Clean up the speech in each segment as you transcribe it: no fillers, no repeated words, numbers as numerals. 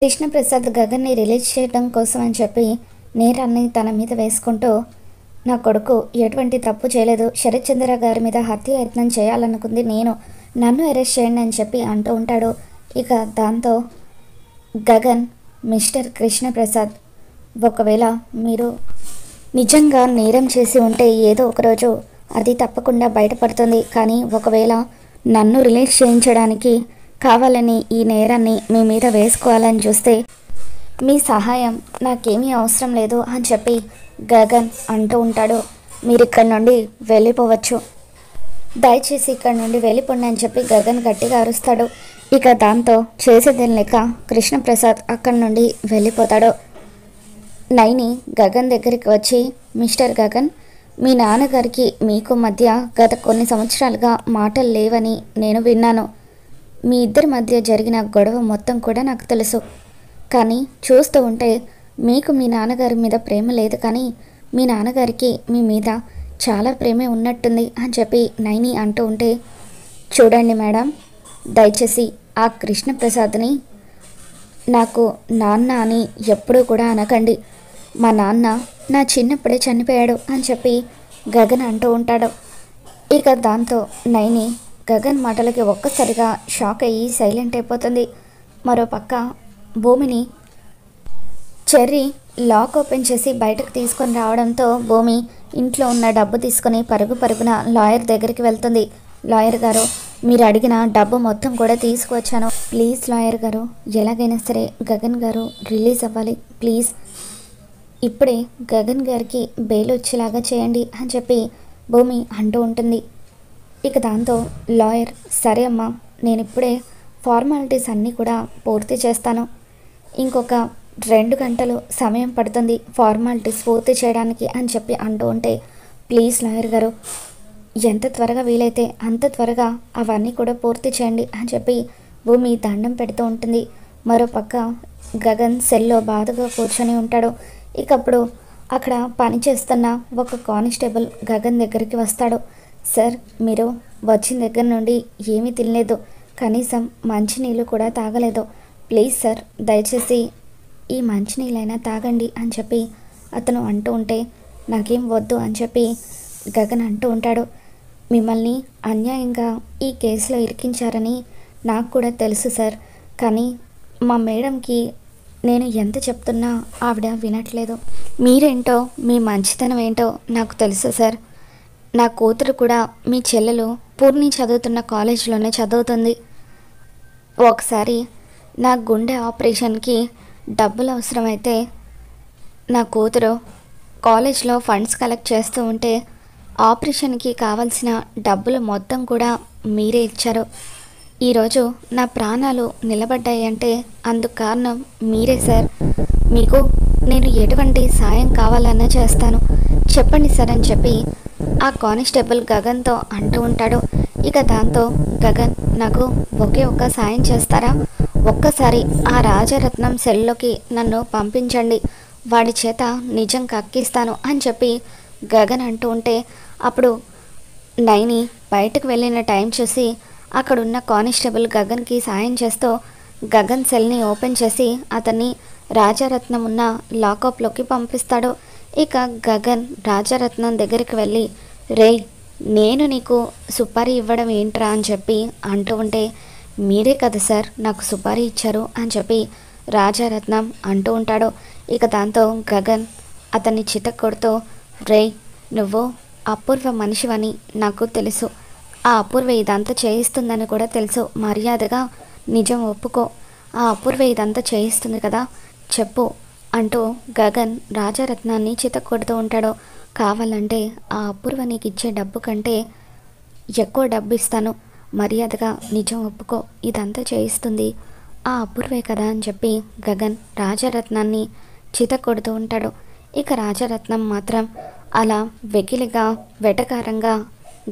Krishnaprasad గగన్ని release చేయడం కోసం అని చెప్పి నేరాన్ని తన మీద వేసుకుంటూ, నా కొడుకు ఎటువంటి తప్పు చేయలేదు, శరత్ చంద్ర గారి మీద హత్యాయత్నం చేయాలనుకుంది నేను, నన్ను అరెస్ట్ చేయండి అని చెప్పి అంటూ ఉంటాడు. ఇక దాంతో గగన్, మిస్టర్ కృష్ణప్రసాద్, ఒకవేళ మీరు నిజంగా నేరం చేసి ఉంటే ఏదో ఒకరోజు అది తప్పకుండా బయటపడుతుంది. కానీ ఒకవేళ నన్ను రిలీజ్ చేయించడానికి కావాలని ఈ నేరాన్ని మీ మీద వేసుకోవాలని చూస్తే మీ సహాయం నాకేమీ అవసరం లేదు అని చెప్పి గగన్ అంటూ ఉంటాడు. మీరు ఇక్కడి నుండి వెళ్ళిపోవచ్చు, దయచేసి ఇక్కడ నుండి వెళ్ళిపోండి అని చెప్పి గగన్ గట్టిగా అరుస్తాడు. ఇక దాంతో చేసేదేం లేక కృష్ణప్రసాద్ అక్కడి నుండి వెళ్ళిపోతాడు. నైని గగన్ దగ్గరికి వచ్చి, మిస్టర్ గగన్, మీ నాన్నగారికి మీకు మధ్య గత కొన్ని సంవత్సరాలుగా మాటలు లేవని నేను విన్నాను. మీ ఇద్దరి మధ్య జరిగిన గొడవ మొత్తం కూడా నాకు తెలుసు. కానీ చూస్తూ ఉంటే మీకు మీ నాన్నగారి మీద ప్రేమ లేదు, కానీ మీ నాన్నగారికి మీ మీద చాలా ప్రేమే ఉన్నట్టుంది అని చెప్పి నైని అంటూ ఉంటే, చూడండి మేడం, దయచేసి ఆ కృష్ణప్రసాద్ని నాకు నాన్న అని ఎప్పుడూ కూడా అనకండి. మా నాన్న నా చిన్నప్పుడే చనిపోయాడు అని చెప్పి గగన్ అంటూ ఉంటాడు. ఇక దాంతో నైని గగన్ మాటలకి ఒక్కసారిగా షాక్ అయ్యి సైలెంట్ అయిపోతుంది. మరోపక్క భూమిని చెర్రీ లాక్ ఓపెన్ చేసి బయటకు తీసుకొని రావడంతో భూమి ఇంట్లో ఉన్న డబ్బు తీసుకొని పరుగున లాయర్ దగ్గరికి వెళ్తుంది. లాయర్ గారు, మీరు అడిగిన డబ్బు మొత్తం కూడా తీసుకువచ్చాను. ప్లీజ్ లాయర్ గారు, ఎలాగైనా సరే గగన్ గారు రిలీజ్ అవ్వాలి, ప్లీజ్ ఇప్పుడే గగన్ గారికి బెయిల్ వచ్చేలాగా చేయండి అని చెప్పి భూమి అంటూ ఉంటుంది. ఇక దాంతో లాయర్, సరే అమ్మా, నేను ఇప్పుడే ఫార్మాలిటీస్ అన్నీ కూడా పూర్తి చేస్తాను, ఇంకొక 2 గంటలు సమయం పడుతుంది ఫార్మాలిటీస్ పూర్తి చేయడానికి అని చెప్పి అంటూ ఉంటే, ప్లీజ్ లాయర్ గారు, ఎంత త్వరగా వీలైతే అంత త్వరగా అవన్నీ కూడా పూర్తి చేయండి అని చెప్పి భూమి దండం పెడుతూ ఉంటుంది. మరోపక్క గగన్ సెల్లో బాధగా కూర్చొని ఉంటాడు. ఇక అప్పుడు అక్కడ పనిచేస్తున్న ఒక కానిస్టేబుల్ గగన్ దగ్గరికి వస్తాడు. సార్, మీరు వచ్చిన దగ్గర నుండి ఏమీ తినలేదు, కనీసం మంచినీళ్ళు కూడా తాగలేదు, ప్లీజ్ సార్, దయచేసి ఈ మంచినీళ్ళైనా తాగండి అని చెప్పి అతను అంటూ ఉంటే, నాకేం వద్దు అని చెప్పి గగన్ అంటూ ఉంటాడు. మిమ్మల్ని అన్యాయంగా ఈ కేసులో ఇరికించారని నాకు కూడా తెలుసు సార్, కానీ మా మేడంకి నేను ఎంత చెప్తున్నా ఆవిడ వినట్లేదు. మీరేంటో మీ మంచితనం ఏంటో నాకు తెలుసు సార్. నా కూతురు కూడా మీ చెల్లెలు పూర్ణి చదువుతున్న కాలేజీలోనే చదువుతుంది. ఒకసారి నా గుండె ఆపరేషన్కి డబ్బులు అవసరమైతే నా కూతురు కాలేజ్లో ఫండ్స్ కలెక్ట్ చేస్తూ ఉంటే ఆపరేషన్కి కావాల్సిన డబ్బులు మొత్తం కూడా మీరే ఇచ్చారు. ఈరోజు నా ప్రాణాలు నిలబడ్డాయి అంటే అందుకు కారణం మీరే సార్. మీకు నేను ఎటువంటి సాయం కావాలన్నా చేస్తాను, చెప్పండి సార్ అని చెప్పి ఆ కానిస్టేబుల్ గగన్తో అంటూ ఉంటాడు. ఇక దాంతో గగన్, నాకు ఒకే ఒక్క సాయం చేస్తారా, ఒక్కసారి ఆ రాజరత్నం సెల్లోకి నన్ను పంపించండి, వాడి చేత నిజం కక్కిస్తాను అని చెప్పి గగన్ అంటూ ఉంటే, అప్పుడు నైని బయటకు వెళ్ళిన టైం చూసి అక్కడున్న కానిస్టేబుల్ గగన్కి సాయం చేస్తూ గగన్ సెల్ని ఓపెన్ చేసి అతన్ని రాజరత్నం ఉన్న లాకప్లోకి పంపిస్తాడు. ఇక గగన్ రాజరత్నం దగ్గరికి వెళ్ళి, రేయ్, నేను నీకు సుపారీ ఇవ్వడం ఏంట్రా అని చెప్పి అంటూ ఉంటే, మీరే కదా సార్ నాకు సుపారీ ఇచ్చారు అని చెప్పి రాజరత్నం అంటూ ఉంటాడు. ఇక దాంతో గగన్ అతన్ని చితక్కొడుతూ, రేయ్, నువ్వు అపూర్వ మనిషివని నాకు తెలుసు, ఆ అపూర్వ ఇదంతా చేయిస్తుందని కూడా తెలుసు, మర్యాదగా నిజం ఒప్పుకో, ఆ అపూర్వ ఇదంతా చేయిస్తుంది కదా, చెప్పు అంటూ గగన్ రాజరత్నాన్ని చితక్కొడుతూ ఉంటాడు. కావాలంటే ఆ అపూర్వ నీకు ఇచ్చే డబ్బు కంటే ఎక్కువ డబ్బు ఇస్తాను, మర్యాదగా నిజం ఒప్పుకో, ఇదంతా చేయిస్తుంది ఆ అపూర్వే కదా అని చెప్పి గగన్ రాజరత్నాన్ని చితక్కొడుతూ ఉంటాడు. ఇక రాజరత్నం మాత్రం అలా వెకిలిగా వెటకారంగా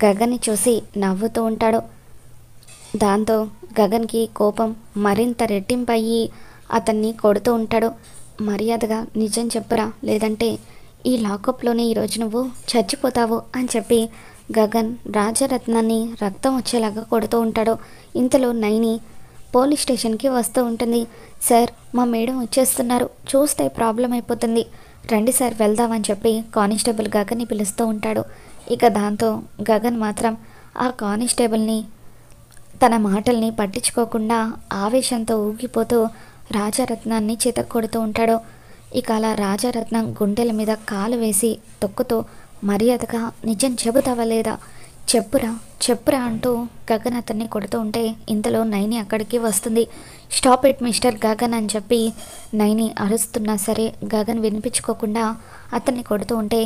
గగన్ని చూసి నవ్వుతూ ఉంటాడు. దాంతో గగన్కి కోపం మరింత రెట్టింపయ్యి అతన్ని కొడుతూ ఉంటాడు. మర్యాదగా నిజం చెప్పురా, లేదంటే ఈ లాకప్లోనే ఈరోజు నువ్వు చచ్చిపోతావు అని చెప్పి గగన్ రాజరత్నాన్ని రక్తం వచ్చేలాగా కొడుతూ ఉంటాడు. ఇంతలో నైని పోలీస్ స్టేషన్కి వస్తూ ఉంటుంది. సార్, మా మేడం వచ్చేస్తున్నారు, చూస్తే ప్రాబ్లం అయిపోతుంది, రండి సార్ వెళ్దామని చెప్పి కానిస్టేబుల్ గగన్ని పిలుస్తూ ఉంటాడు. ఇక దాంతో గగన్ మాత్రం ఆ కానిస్టేబుల్ని తన మాటల్ని పట్టించుకోకుండా ఆవేశంతో ఊగిపోతూ రాజారత్నాన్ని చితక్కొడుతూ ఉంటాడు. ఇక అలా రాజారత్నం గుండెల మీద కాలు వేసి తొక్కుతూ మర్యాదగా నిజం చెబుతావా లేదా, చెప్పురా చెప్పురా అంటూ గగన్ అతన్ని కొడుతూ ఉంటే ఇంతలో నైని అక్కడికి వస్తుంది. స్టాప్ ఇట్ మిస్టర్ గగన్ అని చెప్పి నైని అరుస్తున్నా సరే గగన్ వినిపించుకోకుండా అతన్ని కొడుతూ ఉంటే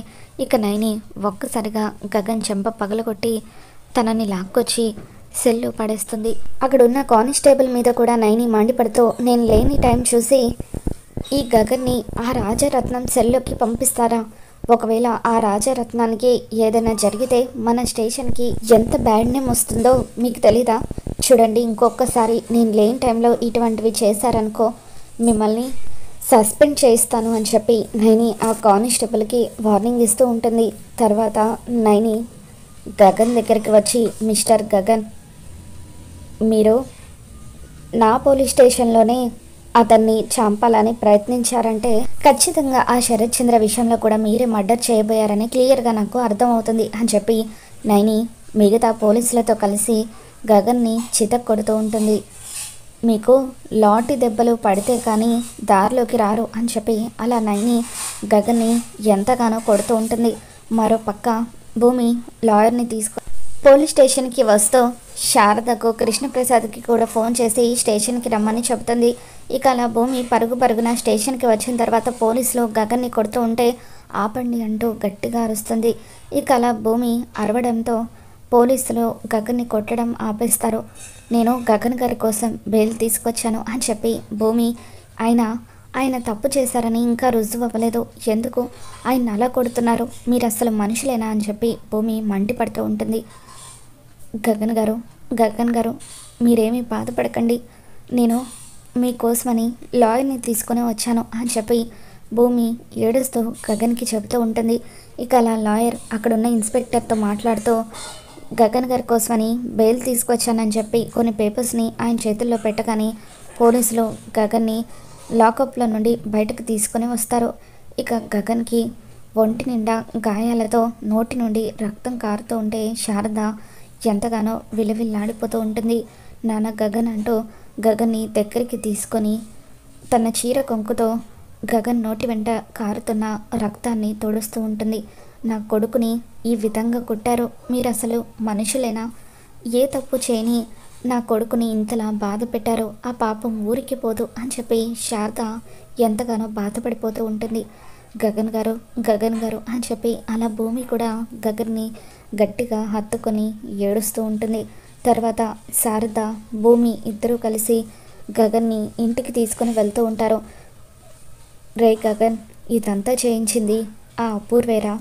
ఇక నైని ఒక్కసారిగా గగన్ చెంప పగలగొట్టి తనని లాక్కొచ్చి సెల్లు పడేస్తుంది. అక్కడున్న కానిస్టేబుల్ మీద కూడా నైని మండిపడుతూ నేను లేని టైం చూసి ఈ గగన్ని ఆ రాజరత్నం సెల్లోకి పంపిస్తారా, ఒకవేళ ఆ రాజరత్నానికి ఏదైనా జరిగితే మన స్టేషన్కి ఎంత బ్యాడ్ నేమ్ వస్తుందో మీకు తెలీదా, చూడండి ఇంకొకసారి నేను లేని టైంలో ఇటువంటివి చేశారనుకో మిమ్మల్ని సస్పెండ్ చేయిస్తాను అని చెప్పి నైని ఆ కానిస్టేబుల్కి వార్నింగ్ ఇస్తూ ఉంటుంది. తర్వాత నైని గగన్ దగ్గరికి వచ్చి మిస్టర్ గగన్, మీరు నా పోలీస్ స్టేషన్లోనే అతన్ని చంపాలని ప్రయత్నించారంటే ఖచ్చితంగా ఆ శరత్ చంద్ర విషయంలో కూడా మీరే మర్డర్ చేయబోయారని క్లియర్గా నాకు అర్థమవుతుంది అని చెప్పి నైని మిగతా పోలీసులతో కలిసి గగన్ని చితక్కొడుతూ ఉంటుంది. మీకు లాఠీ దెబ్బలు పడితే కానీ దారిలోకి రారు అని చెప్పి అలా నైని గగన్ని ఎంతగానో కొడుతూ ఉంటుంది. మరో పక్క భూమి లాయర్ని పోలీస్ స్టేషన్కి వస్తూ శారదకు కృష్ణప్రసాద్కి కూడా ఫోన్ చేసి స్టేషన్కి రమ్మని చెబుతుంది. ఇక అలా భూమి పరుగున స్టేషన్కి వచ్చిన తర్వాత పోలీసులు గగన్ని కొడుతూ ఉంటే ఆపండి అంటూ గట్టిగా అరుస్తుంది. ఇక అలా భూమి అరవడంతో పోలీసులు గగన్ని కొట్టడం ఆపేస్తారు. నేను గగన్ గారి కోసం బెయిల్ తీసుకొచ్చాను అని చెప్పి భూమి ఆయన తప్పు చేశారని ఇంకా రుజువు అవ్వలేదు, ఎందుకు ఆయన అలా కొడుతున్నారు, మీరు అసలు మనుషులేనా అని చెప్పి భూమి మండిపడుతూ ఉంటుంది. గగన్ గారు మీరేమీ బాధపడకండి, నేను మీకోసమని లాయర్ని తీసుకొని వచ్చాను అని చెప్పి భూమి ఏడుస్తూ గగన్కి చెబుతూ ఉంటుంది. ఇక అలా లాయర్ అక్కడున్న ఇన్స్పెక్టర్తో మాట్లాడుతూ గగన్ గారి కోసమని బెయిల్ తీసుకొచ్చానని చెప్పి కొన్ని పేపర్స్ని ఆయన చేతుల్లో పెట్టగానే పోలీసులు గగన్ని లాకప్లో నుండి బయటకు తీసుకొని వస్తారు. ఇక గగన్కి ఒంటి నిండా గాయాలతో నోటి నుండి రక్తం కారుతూ ఉంటే శారద ఎంతగానో విలవిల్లాడిపోతూ ఉంటుంది. నాన్న గగన్ అంటూ గగన్ని దగ్గరికి తీసుకొని తన చీర కొంకుతో గగన్ నోటి వెంట కారుతున్న రక్తాన్ని తుడుస్తూ ఉంటుంది. నా కొడుకుని ఈ విధంగా కొట్టారు, మీరు అసలు మనుషులేనా, ఏ తప్పు చేయని నా కొడుకుని ఇంతలా బాధ పెట్టారు, ఆ పాపం ఊరికి పోదు అని చెప్పి శారద ఎంతగానో బాధపడిపోతూ ఉంటుంది. గగన్ గారు అని చెప్పి అలా భూమి కూడా గగన్ని గట్టిగా హత్తుకొని ఏడుస్తూ ఉంటుంది. తర్వాత శారద భూమి ఇద్దరూ కలిసి గగన్ని ఇంటికి తీసుకొని వెళ్తూ ఉంటారు. రే గగన్, ఇదంతా చేయించింది ఆ అపూర్వేరా,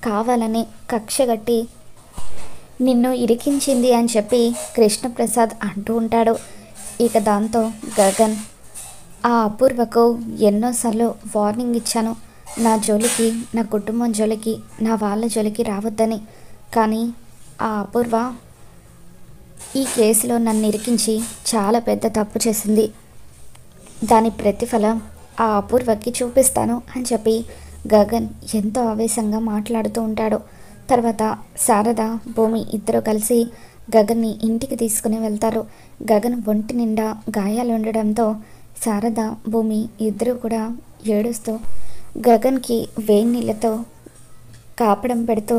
కావాలని కక్షగట్టి నిన్ను ఇరికించింది అని చెప్పి కృష్ణప్రసాద్ అంటూ ఉంటాడు. ఇక దాంతో గగన్, ఆ అపూర్వకు ఎన్నోసార్లు వార్నింగ్ ఇచ్చాను, నా జోలికి, నా కుటుంబం జోలికి, నా వాళ్ళ జోలికి రావద్దని, కానీ ఆ అపూర్వ ఈ కేసులో నన్ను ఇరికించి చాలా పెద్ద తప్పు చేసింది, దాని ప్రతిఫలం ఆ అపూర్వకి చూపిస్తాను అని చెప్పి గగన్ ఎంతో ఆవేశంగా మాట్లాడుతూ ఉంటాడు. తర్వాత శారద భూమి ఇద్దరు కలిసి గగన్ని ఇంటికి తీసుకుని వెళ్తారు. గగన్ ఒంటి నిండా గాయాలు ఉండడంతో శారద భూమి ఇద్దరు కూడా ఏడుస్తూ గగన్కి వేడి నీళ్ళతో కాపడం పెడుతూ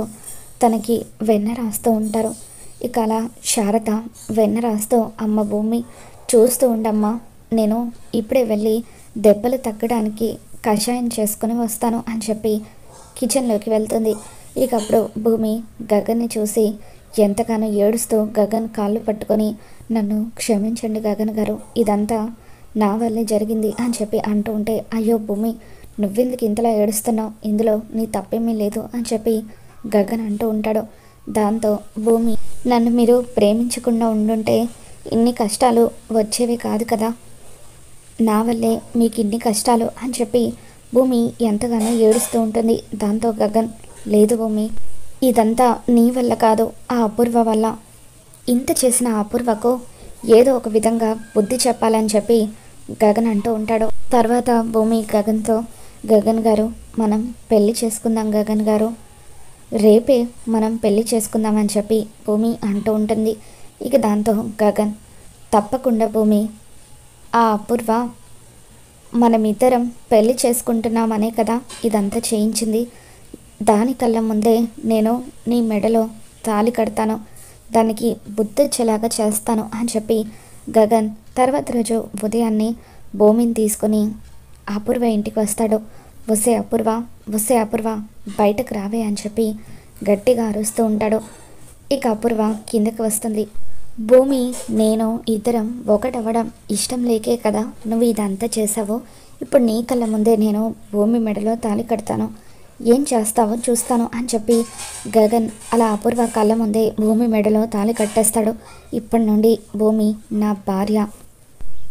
తనకి వెన్న రాస్తూ ఉంటారు. ఇక అలా శారద వెన్న రాస్తూ అమ్మ భూమి చూస్తూ ఉండమ్మా, నేను ఇప్పుడే వెళ్ళి దెబ్బలు తగ్గడానికి కషాయం చేసుకుని వస్తాను అని చెప్పి కిచెన్లోకి వెళ్తుంది. ఇక అప్పుడు భూమి గగన్ని చూసి ఎంతగానో ఏడుస్తూ గగన్ కాళ్ళు పట్టుకొని నన్ను క్షమించండి గగన్ గారు, ఇదంతా నా వల్లే జరిగింది అని చెప్పి అంటూ ఉంటే అయ్యో భూమి నువ్వెందుకు ఇంతలా ఏడుస్తున్నావు, ఇందులో నీ తప్పేమీ లేదు అని చెప్పి గగన్ అంటూ ఉంటాడు. దాంతో భూమి నన్ను మీరు ప్రేమించకుండా ఉండుంటే ఇన్ని కష్టాలు వచ్చేవి కాదు కదా, నా వల్లే మీకు ఇన్ని కష్టాలు అని చెప్పి భూమి ఎంతగానో ఏడుస్తూ ఉంటుంది. దాంతో గగన్ లేదు భూమి, ఇదంతా నీ వల్ల కాదు, ఆ అపూర్వ వల్ల, ఇంత చేసిన ఆ అపూర్వకు ఏదో ఒక విధంగా బుద్ధి చెప్పాలని చెప్పి గగన్ అంటూ ఉంటాడు. తర్వాత భూమి గగన్తో, గగన్ గారు మనం పెళ్లి చేసుకుందాం గగన్ గారు, రేపే మనం పెళ్లి చేసుకుందామని చెప్పి భూమి అంటూ ఉంటుంది. ఇక దాంతో గగన్, తప్పకుండా భూమి, ఆ అపూర్వ మనమిద్దరం పెళ్లి చేసుకుంటున్నామనే కదా ఇదంతా చేయించింది. దాని కళ్ళ ముందే నేను నీ మెడలో తాళి కడతాను, దానికి బుద్ధొచ్చేలాగా చేస్తాను అని చెప్పి గగన్ తర్వాత రోజు ఉదయాన్నే భూమిని తీసుకొని అపూర్వ ఇంటికి వస్తాడు. వసే అపూర్వ, వసే అపూర్వ, బయటకు రావే అని చెప్పి గట్టిగా అరుస్తూ ఉంటాడు. ఇక అపూర్వ కిందకి వస్తుంది. భూమి నేను ఇద్దరం ఒకటవ్వడం ఇష్టం లేకే కదా నువ్వు ఇదంతా చేసావు. ఇప్పుడు నీ కళ్ళ ముందే నేను భూమి మెడలో తాళి కడతాను, ఏం చేస్తావో చూస్తాను అని చెప్పి గగన్ అలా అపూర్వ కళ్ళ ముందే భూమి మెడలో తాళి కట్టేస్తాడు. ఇప్పటి నుండి భూమి నా భార్య,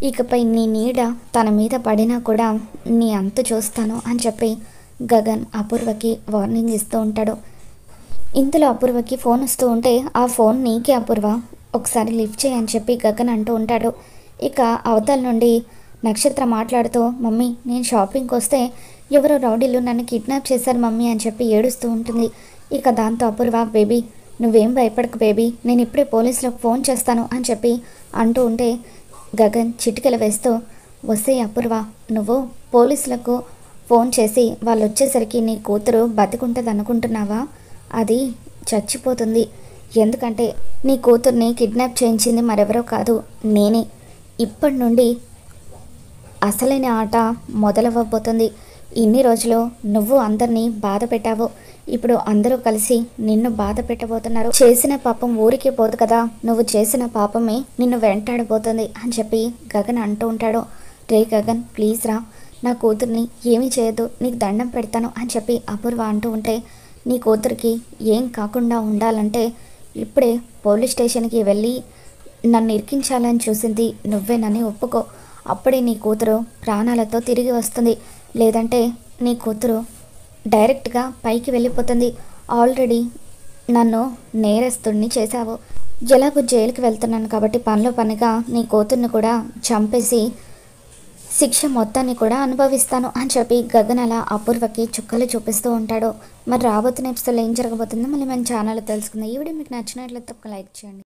ఇకపై నీ నీడ తన మీద పడినా కూడా నీ అంతు చూస్తాను అని చెప్పి గగన్ అపూర్వకి వార్నింగ్ ఇస్తూ ఉంటాడు. ఇంతలో అపూర్వకి ఫోన్ వస్తూ ఉంటే, ఆ ఫోన్ నీకే అపూర్వ, ఒకసారి లిఫ్ట్ చేయని చెప్పి గగన్ అంటూ ఉంటాడు. ఇక అవతల నుండి నక్షత్ర మాట్లాడుతూ, మమ్మీ నేను షాపింగ్కి వస్తే ఎవరో రౌడీలు నన్ను కిడ్నాప్ చేశారు మమ్మీ అని చెప్పి ఏడుస్తూ ఉంటుంది. ఇక దాంతో అపూర్వ, బేబీ నువ్వేం భయపడకు బేబీ, నేను ఇప్పుడే పోలీసులకు ఫోన్ చేస్తాను అని చెప్పి అంటూ ఉంటే గగన్ చిటికెలు వేస్తూ, వస్తే అపూర్వ నువ్వు పోలీసులకు ఫోన్ చేసి వాళ్ళు వచ్చేసరికి నీ కూతురు బతికుంటుంది అనుకుంటున్నావా? అది చచ్చిపోతుంది. ఎందుకంటే నీ కూతుర్ని కిడ్నాప్ చేయించింది మరెవరో కాదు, నేనే. ఇప్పటి నుండి అసలైన ఆట మొదలవ్వబోతుంది. ఇన్ని రోజులు నువ్వు అందరినీ బాధ పెట్టావు, ఇప్పుడు అందరూ కలిసి నిన్ను బాధ పెట్టబోతున్నారు. చేసిన పాపం ఊరికే పోదు కదా, నువ్వు చేసిన పాపమే నిన్ను వెంటాడబోతుంది అని చెప్పి గగన్ అంటూ ఉంటాడు. రే గగన్ ప్లీజ్ రా, నా కూతుర్ని ఏమీ చేయొద్దు, నీకు దండం పెడతాను అని చెప్పి అపూర్వ అంటూ ఉంటే, నీ కూతురికి ఏం కాకుండా ఉండాలంటే ఇప్పుడే పోలీస్ స్టేషన్కి వెళ్ళి నన్ను ఇరికించాలని చూసింది నువ్వేనని ఒప్పుకో, అప్పుడే నీ కూతురు ప్రాణాలతో తిరిగి వస్తుంది. లేదంటే నీ కూతురు డైరెక్ట్గా పైకి వెళ్ళిపోతుంది. ఆల్రెడీ నన్ను నేరస్తుడిని చేశావు, ఎలాగో జైలుకి వెళ్తున్నాను కాబట్టి పనిలో పనిగా నీ కూతుర్ని కూడా చంపేసి శిక్ష మొత్తాన్ని కూడా అనుభవిస్తాను అని చెప్పి గగన్ అలా అపూర్వకి చుక్కలు చూపిస్తూ ఉంటాడు. మరి రాబోతున్న ఎపిసోడ్లో ఏం జరగబోతుందో మళ్ళీ మన ఛానల్లో తెలుసుకుందాం. ఈ వీడియో మీకు నచ్చినట్లయితే ఒక లైక్ చేయండి.